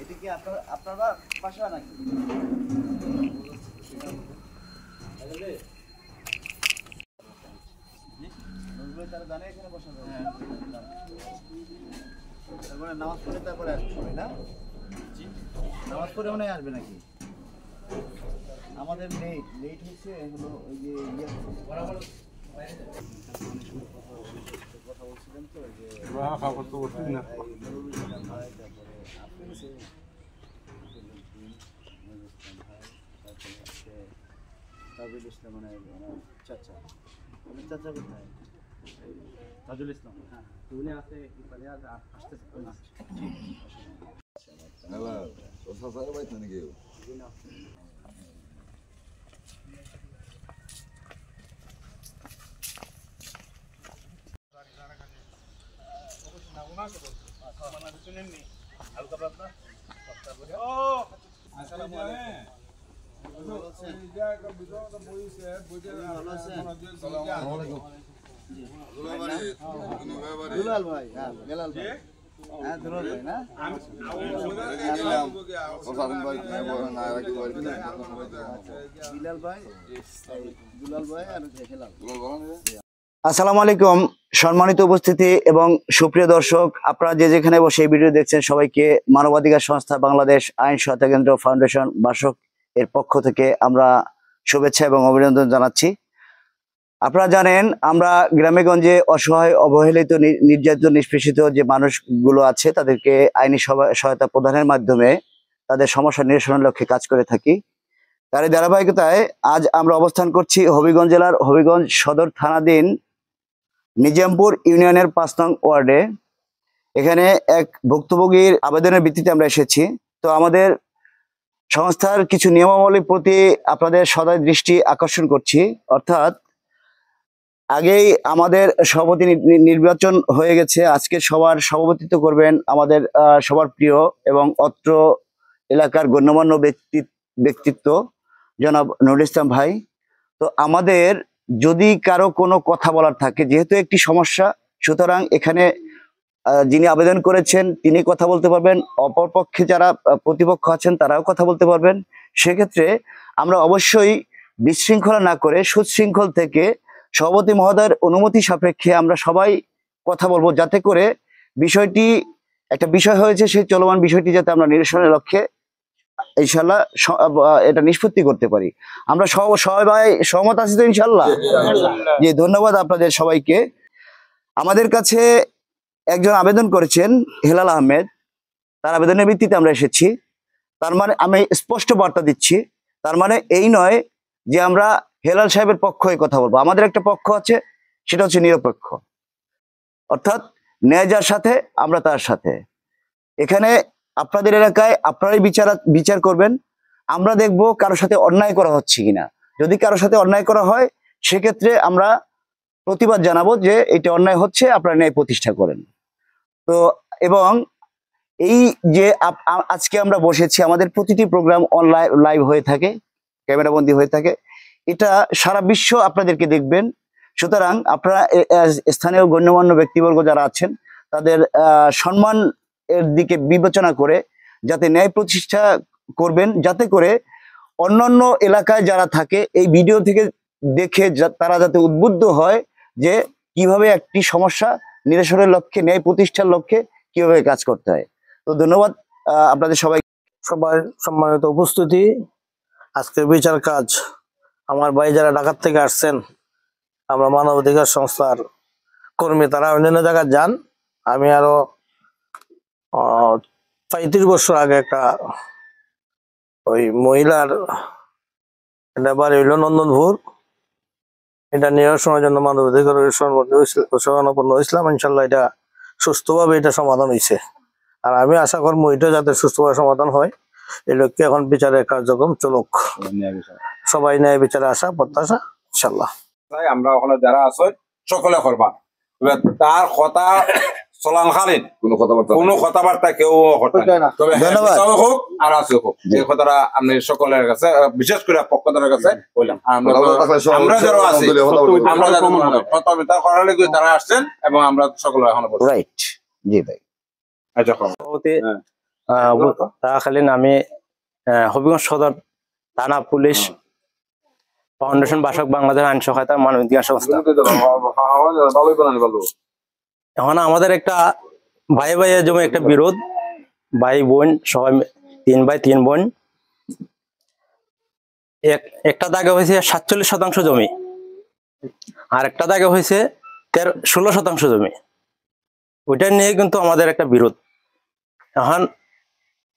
এটা কি আপনারা বাসা নাকি? তারা জানে এখানে বসা যাবে। তারপরে নামাজ পড়ে তারপরে আসবে না? নামাজ পড়ে মনে হয় আসবে নাকি? আমাদের লেট হচ্ছে এগুলো ওই যে কথা বলছিলেন তো যে খাবার তো বলছিস না তাজুল ইসলাম মানে চাচা চাচা কোথায়? তাজুল ইসলাম, হ্যাঁ উনি আছে দুলাল ভাই, হ্যাঁ বেলাল ভাই, হ্যাঁ দুলাল ভাই না বিলাল ভাই, দুলাল ভাই আর হেলাল। আসসালামু আলাইকুম সম্মানিত উপস্থিতি এবং সুপ্রিয় দর্শক, আপনারা যে যেখানে বসে এই ভিডিও দেখছেন সবাইকে মানবাধিকার সংস্থা বাংলাদেশ আইন সহায়তা কেন্দ্র ফাউন্ডেশন বাসক এর পক্ষ থেকে আমরা শুভেচ্ছা এবং অভিনন্দন জানাচ্ছি। আপনারা জানেন আমরা গ্রামে গঞ্জে অসহায় অবহেলিত নির্যাতিত নিষ্পেষিত যে মানুষগুলো আছে তাদেরকে আইনি সহায়তা প্রদানের মাধ্যমে তাদের সমস্যা নিরসনের লক্ষ্যে কাজ করে থাকি। তার এই ধারাবাহিকতায় আজ আমরা অবস্থান করছি হবিগঞ্জ জেলার হবিগঞ্জ সদর থানাধীন নিজামপুর ইউনিয়নের ৫ নং ওয়ার্ডে। এখানে এক ভুক্তভোগীর আবেদনের ভিত্তিতে আমরা এসেছি। তো আমাদের সংস্থার কিছু নিয়মাবলীর প্রতি আপনাদের সদয় দৃষ্টি আকর্ষণ করছি। অর্থাৎ আগেই আমাদের সভাপতি নির্বাচন হয়ে গেছে, আজকে সবার সভাপতিত্ব করবেন আমাদের সবার প্রিয় এবং অত্র এলাকার গণ্যমান্য ব্যক্তিত্ব জনাব নুরুল ইসলাম ভাই। তো আমাদের যদি কারো কোনো কথা বলার থাকে, যেহেতু একটি সমস্যা, সুতরাং এখানে যিনি আবেদন করেছেন তিনি কথা বলতে পারবেন, অপরপক্ষে যারা প্রতিপক্ষ আছেন তারাও কথা বলতে পারবেন। সেক্ষেত্রে আমরা অবশ্যই বিশৃঙ্খলা না করে সুশৃঙ্খল থেকে সভাপতি মহোদয়ের অনুমতি সাপেক্ষে আমরা সবাই কথা বলবো, যাতে করে বিষয়টি একটা বিষয় হয়েছে সেই চলমান বিষয়টি যাতে আমরা নিরসনের লক্ষ্যে ইনশাল্লাহ এটা নিষ্পত্তি করতে পারি। আমরা সবাই সহমত আছি তো ইনশাল্লাহ? জি, ধন্যবাদ আপনাদের সবাইকে। আমাদের কাছে একজন আবেদন করেছেন হেলাল আহমেদ, তার আবেদনের ভিত্তিতে আমরা এসেছি। তার মানে আমি স্পষ্ট বার্তা দিচ্ছি, তার মানে এই নয় যে আমরা হেলাল সাহেবের পক্ষ হয়ে কথা বলবো। আমাদের একটা পক্ষ আছে, সেটা হচ্ছে নিরপেক্ষ, অর্থাৎ ন্যায় যার সাথে আমরা তার সাথে। এখানে আপনাদের এলাকায় আপনারাই বিচার করবেন। আমরা দেখব কারোর সাথে অন্যায় করা হচ্ছে কিনা। যদি কারোর সাথে অন্যায় করা হয় সেক্ষেত্রে আমরা প্রতিবাদ জানাবো যে এটা অন্যায় হচ্ছে, আপনারা ন্যায় প্রতিষ্ঠা করেন। তো এবং এই যে আজকে আমরা বসেছি, আমাদের প্রতিটি প্রোগ্রাম অনলাইন লাইভ হয়ে থাকে, ক্যামেরাবন্দি হয়ে থাকে, এটা সারা বিশ্ব আপনাদেরকে দেখবেন। সুতরাং আপনারা স্থানীয় গণ্যমান্য ব্যক্তিবর্গ যারা আছেন তাদের সম্মান এর দিকে বিবেচনা করে যাতে ন্যায় প্রতিষ্ঠা করবেন, যাতে করে অন্যান্য এলাকায় যারা থাকে এই ভিডিও থেকে দেখে তারা যাতে উদ্বুদ্ধ হয় যে কিভাবে একটি সমস্যা নিরসনের লক্ষ্যে, ন্যায় প্রতিষ্ঠার লক্ষ্যে কিভাবে কাজ করতে হয়। তো ধন্যবাদ আপনাদের সবাই সম্মানিত উপস্থিতি। আজকের বিচার কাজ আমার ভাই যারা ঢাকার থেকে আসছেন, আমরা মানবাধিকার সংস্থার কর্মী, তারা অন্যান্য জায়গায় যান। আমি আরো 35 বছর আগে একটা ওই মহিলার এটা বাড়ি হইল নন্দনপুর, এটা নিরসনের জন্য মানবাধিকার শরণাপন্ন হয়েছিলাম। ইনশাল্লাহ এটা সুস্থভাবে এটা সমাধান হয়েছে, আর আমি আশা করবো এটা যাতে সুস্থভাবে সমাধান হয় এই লক্ষ্যে এখন বিচারের কার্যক্রম চলুক। সবাই ন্যায় বিচারে আসা প্রত্যাশা ইনশাল্লাহ। আমরা ওখানে যারা আছে সকলে করবা, তার কথা চলাকালীন কোনো কথাবার্তা কেউ তবে ধন্যবাদ। হোক আর আছে হোক এই কথাটা আপনি সকলের কাছে বিশেষ করে পক্ষদের কাছে বললাম আমরা যারা আছি আমরা সহযোগিতা করার লাগি তারা আসছেন এবং আমরা সকলে এখন রাইট জি ভাই সভাপতি থাকাকালীন আমি হবিগঞ্জ সদর থানা পুলিশ ফাউন্ডেশন বাসক বাংলাদেশ আইন সহায়তা মানবাধিকার সংস্থা। এখন আমাদের একটা ভাই ভাইয়ের জমি একটা বিরোধ, ভাই বোন সবাই 3 ভাই 3 বোন। একটা দাগে হয়েছে 47% জমি, আর একটা দাগে হয়েছে 16% জমি। ওইটা নিয়ে কিন্তু আমাদের একটা বিরোধ। এখন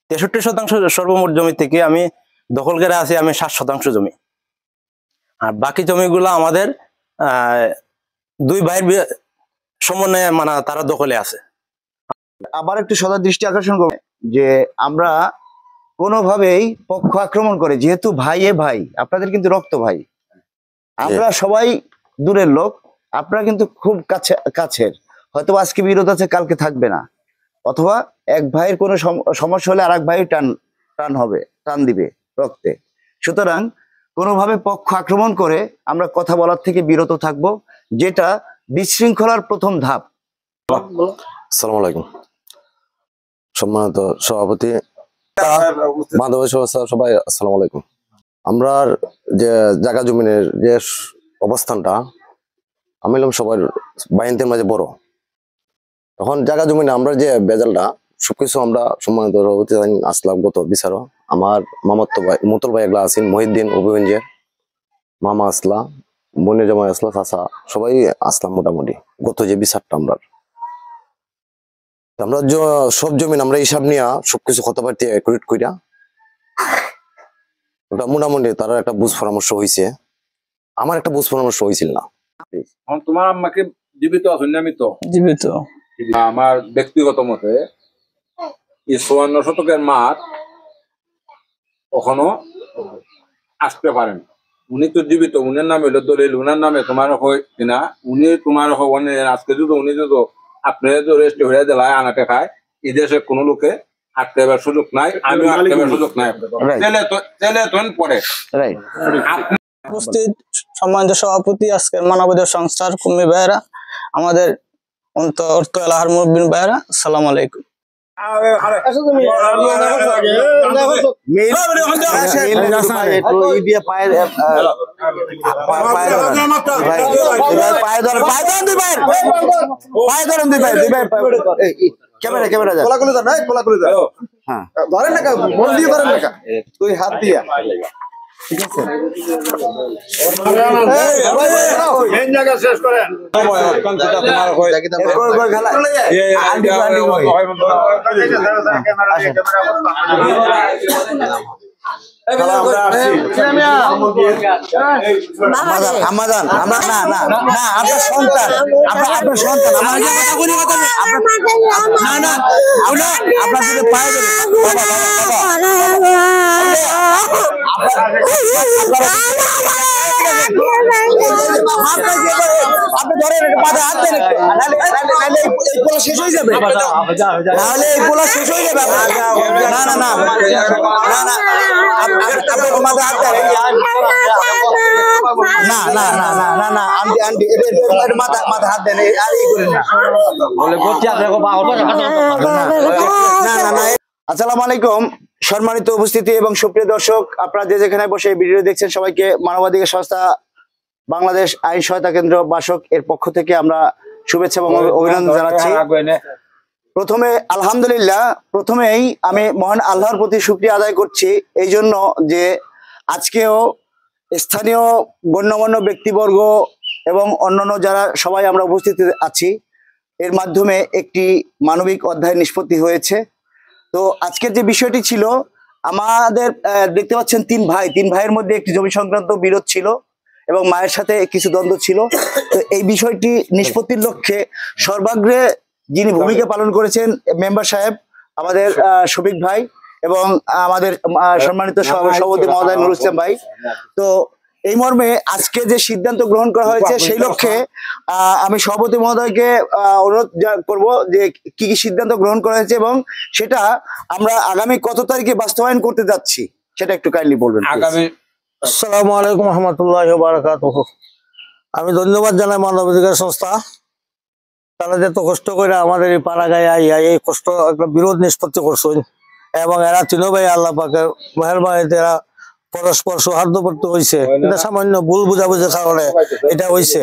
63% সর্বমোট জমি থেকে আমি দখল করে আছি আমি 7% জমি, আর বাকি জমিগুলো আমাদের 2 ভাইয়ের সমন্বয়ে মানে তারা দখলে আছে। আবার একটু সদা দৃষ্টি আকর্ষণ করবে যে আমরা কোনোভাবেই পক্ষ আক্রমণ করে, যেহেতু ভাই এ ভাই, আপনাদের কিন্তু রক্ত ভাই, আমরা সবাই দূরের লোক, আপনারা কিন্তু খুব কাছের। হয়তো আজকে বিরোধ আছে, কালকে থাকবে না, অথবা এক ভাইয়ের কোনো সমস্যা হলে আর এক ভাই টান দিবে রক্তে। সুতরাং কোনোভাবে পক্ষ আক্রমণ করে আমরা কথা বলার থেকে বিরত থাকব, যেটা বিশৃঙ্খলার প্রথম ধাপ। আসসালামু আলাইকুম। সম্মানিত সভাপতি, বান্ধবী সবাই আসসালামু আলাইকুম। আমরা যে জায়গা জমিনের যে অবস্থানটা, আমি এলাম সবার বাইনদের মাঝে বড়। তখন জায়গা জমিনে আমরা যে বেজালটা সবকিছু আমরা সম্মানিত সভাপতি আসলাম গত বিচারও। আমার মামাতো ভাই মুতল ভাই এগুলা আছেন, মহিউদ্দিন অভিগঞ্জের মামা আসলা, বোনের জামাই আসলা, চাচা সবাই আসলাম মোটামুটি গত যে বিচারটা আমরা সব জমিন আমরা হিসাব নিয়ে সবকিছু কথাবার্তা অ্যাকুরেট কইরা ওটা মোটামুটি তার একটা বুঝ পরামর্শ হয়েছে, আমার একটা বুঝ পরামর্শ হয়েছিল না। তোমার আম্মাকে জীবিত আছেন না? মৃত? জীবিত। আমার ব্যক্তিগত মতে এই 54 শতকের মাঠ কখনো আসতে পারেন। উনি তো জীবিত, উনার নামে হইলো দলিল, উনার নামে তোমার হয় কিনা, উনি তোমার আজকে যদি উনি যদি আপনি রেস্ট হয়ে দিলায় আনাতে খায়, এই দেশে কোনো লোকে আটকে দেওয়ার সুযোগ নাই, আমিও আটকে দেওয়ার সুযোগ নাই। পরে উপস্থিত সম্মানিত সভাপতি, আজকের মানবাধিকার সংস্থার কর্মী ভাইয়েরা, আমাদের অর্থ এলাহার মুরব্বিন ভাইয়েরা, আসসালামু আলাইকুম। তুই হাত দিয়া শেষ করেন। আমাদান আমরা না না না আপনার সন্তান, আপনার সন্তান না না আপনার সাথে পায়ে দেবে আপনি ধরেন পায়ে হাত দেন, এই পোলা শেষ হয়ে যাবে, নাহলে এই পোলা শেষ হয়ে যাবে। না না না না না আপনার মাথা হাত দেন, না না না না না না আন্টি আন্টি মাথা হাত দেন, আর এই করেন না বলে করছি না না না। আসসালামু আলাইকুম সম্মানিত উপস্থিতি এবং সুপ্রিয় দর্শক, আপনারা যে যেখানে বসে এই ভিডিও দেখছেন সবাইকে মানবাধিকার সংস্থা বাংলাদেশ আইন সহায়তা কেন্দ্র বাসক এর পক্ষ থেকে আমরা শুভেচ্ছা এবং অভিনন্দন জানাচ্ছি। প্রথমে আলহামদুলিল্লাহ, প্রথমেই আমি মহান আল্লাহর প্রতি শুকরিয়া আদায় করছি এই জন্য যে আজকেও স্থানীয় গণ্যমান্য ব্যক্তিবর্গ এবং অন্যান্য যারা সবাই আমরা উপস্থিত আছি, এর মাধ্যমে একটি মানবিক অধ্যায় নিষ্পত্তি হয়েছে। তো আজকের যে বিষয়টি ছিল, আমাদের দেখতে পাচ্ছেন 3 ভাই, 3 ভাইয়ের মধ্যে একটি জমি সংক্রান্ত বিরোধ ছিল এবং মায়ের সাথে কিছু দ্বন্দ্ব ছিল। তো এই বিষয়টি নিষ্পত্তির লক্ষ্যে সর্বাগ্রে যিনি ভূমিকা পালন করেছেন মেম্বার সাহেব আমাদের শফিক ভাই এবং আমাদের সম্মানিত সভাপতি মহোদয় নুরুল ইসলাম ভাই। তো এই মর্মে আজকে যে সিদ্ধান্ত গ্রহণ করা হয়েছে সেই লক্ষ্যে আমি সভাপতি মহোদয়কে অনুরোধ করব যে কি কি সিদ্ধান্ত গ্রহণ করা হয়েছে এবং সেটা আমরা আগামী কত তারিখে বাস্তবায়ন করতে যাচ্ছি সেটা একটু কাইন্ডলি বলবেন। আগামী আসসালামু আলাইকুম রহমতুল্লাহি ওয়া বারাকাতুহু। আমি ধন্যবাদ জানাই মানবাধিকার সংস্থা, তারা যে এত কষ্ট করে আমাদের এই পাড়া গায়ে আইয়া এই কষ্ট একটা বিরোধ নিষ্পত্তি করছেন এবং এরা তিনো ভাই আল্লাহ পাকের মেহেরবানিতে এরা পরস্পর সৌহার্দ্যপূর্ণ হয়েছে। এটা সামান্য ভুল বুঝাবুঝির কারণে এটা হয়েছে।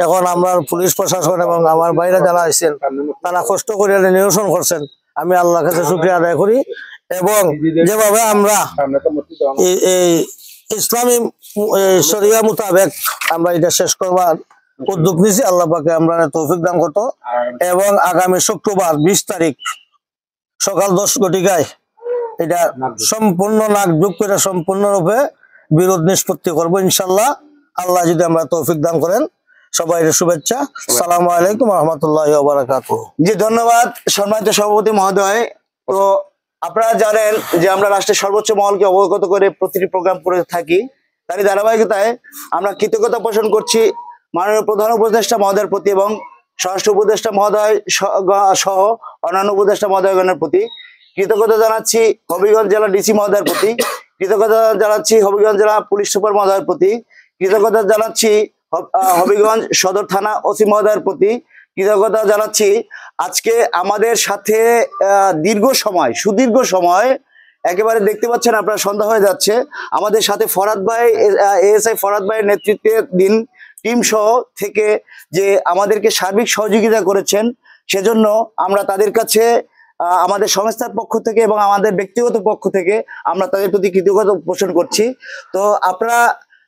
এখন আমরা পুলিশ প্রশাসন এবং আমার ভাইরা যারা আইছেন তারা কষ্ট করে নিরসন করছেন, আমি আল্লাহর কাছে শুকরিয়া আদায় করি। এবং যেভাবে আমরা এই ইসলামী শরিয়া মোতাবেক আমরা এটা শেষ করবার উদ্যোগ নিয়েছি, আল্লাহ পাকে আমরা তৌফিক দান করতো। এবং আগামী শুক্রবার 20 তারিখ সকাল 10 ঘটিকায় এটা সম্পূর্ণ নাক যোগ করে সম্পূর্ণরূপে বিরোধ নিষ্পত্তি করবো ইনশাল্লাহ, আল্লাহ যদি আমরা তৌফিক দান করেন। সবাই শুভেচ্ছা। আসসালামু আলাইকুম রহমতুল্লাহি ওয়া বারাকাতুহু। জি ধন্যবাদ সম্মানিত সভাপতি মহোদয়। তো আপনারা জানেন যে আমরা রাষ্ট্রের সর্বোচ্চ মহলকে অবগত করে প্রতিটি প্রোগ্রাম করে থাকি, তারই ধারাবাহিকতায় আমরা কৃতজ্ঞতা পোষণ করছি মাননীয় প্রধান উপদেষ্টা মহোদয়ের প্রতি এবং স্বরাষ্ট্র উপদেষ্টা মহোদয় সহ অন্যান্য উপদেষ্টা মহোদয়গণের প্রতি। কৃতজ্ঞতা জানাচ্ছি হবিগঞ্জ জেলা ডিসি মহোদয়ের প্রতি, কৃতজ্ঞতা জানাচ্ছি হবিগঞ্জ জেলা পুলিশ সুপার মহোদয়ের প্রতি, কৃতজ্ঞতা জানাচ্ছি হবিগঞ্জ সদর থানা ওসি মহোদয়ের প্রতি, কৃতজ্ঞতা জানাচ্ছি আজকে আমাদের সাথে সুদীর্ঘ সময় একেবারে দেখতে পাচ্ছেন আপনারা সন্ধ্যা হয়ে যাচ্ছে, আমাদের সাথে ফরহাদ ভাই এএসআই ফরহাদ ভাইয়ের নেতৃত্বে টিম সহ থেকে যে আমাদেরকে সার্বিক সহযোগিতা করেছেন, সেজন্য আমরা তাদের কাছে আমাদের সংস্থার পক্ষ থেকে এবং আমাদের ব্যক্তিগত পক্ষ থেকে আমরা তাদের প্রতি কৃতজ্ঞতা পোষণ করছি। তো আপনারা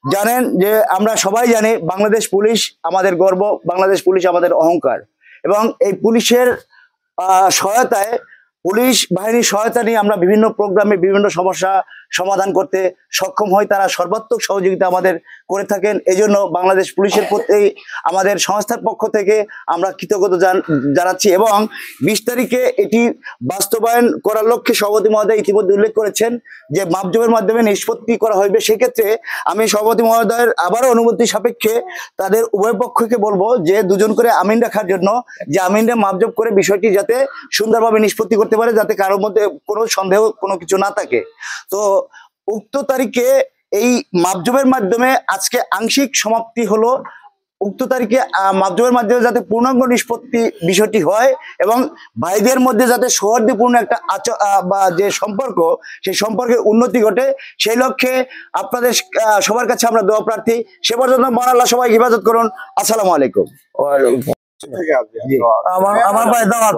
জানেন যে আমরা সবাই জানি বাংলাদেশ পুলিশ আমাদের গর্ব, বাংলাদেশ পুলিশ আমাদের অহংকার এবং এই পুলিশের সহায়তায়, পুলিশ বাহিনীর সহায়তা নিয়ে আমরা বিভিন্ন প্রোগ্রামে বিভিন্ন সমস্যা সমাধান করতে সক্ষম হই। তারা সর্বাত্মক সহযোগিতা আমাদের করে থাকেন, এজন্য বাংলাদেশ পুলিশের প্রতি আমাদের সংস্থার পক্ষ থেকে আমরা কৃতজ্ঞতা জানাচ্ছি। এবং 20 তারিখে এটি বাস্তবায়ন করার লক্ষ্যে সভাপতি মহোদয় ইতিমধ্যে উল্লেখ করেছেন যে মাপজোপের মাধ্যমে নিষ্পত্তি করা হইবে। সেক্ষেত্রে আমি সভাপতি মহোদয়ের আবারও অনুমতি সাপেক্ষে তাদের উভয় পক্ষকে বলবো যে দুজন করে আমিন রাখার জন্য, যে আমিনরা মাপজোপ করে বিষয়টি যাতে সুন্দরভাবে নিষ্পত্তি করতে পারে, যাতে কারোর মধ্যে কোনো সন্দেহ কোনো কিছু না থাকে। তো উক্ত তারিখে এই মাপজোপের মাধ্যমে আজকে আংশিক সমাপ্তি হলো, উক্ত তারিখে মাপজোপের মাধ্যমে যাতে পূর্ণাঙ্গ নিষ্পত্তি বিষয়টি হয় এবং ভাইদের মধ্যে যাতে সৌহার্দ্যপূর্ণ একটা বা যে সম্পর্ক, সেই সম্পর্কের উন্নতি ঘটে, সেই লক্ষ্যে আপনাদের সবার কাছে আমরা দোয়া প্রার্থী। সে পর্যন্ত মহান আল্লাহ সবাই হিফাজত করুন। আসসালামু আলাইকুম। আমার ভাই দাওয়াত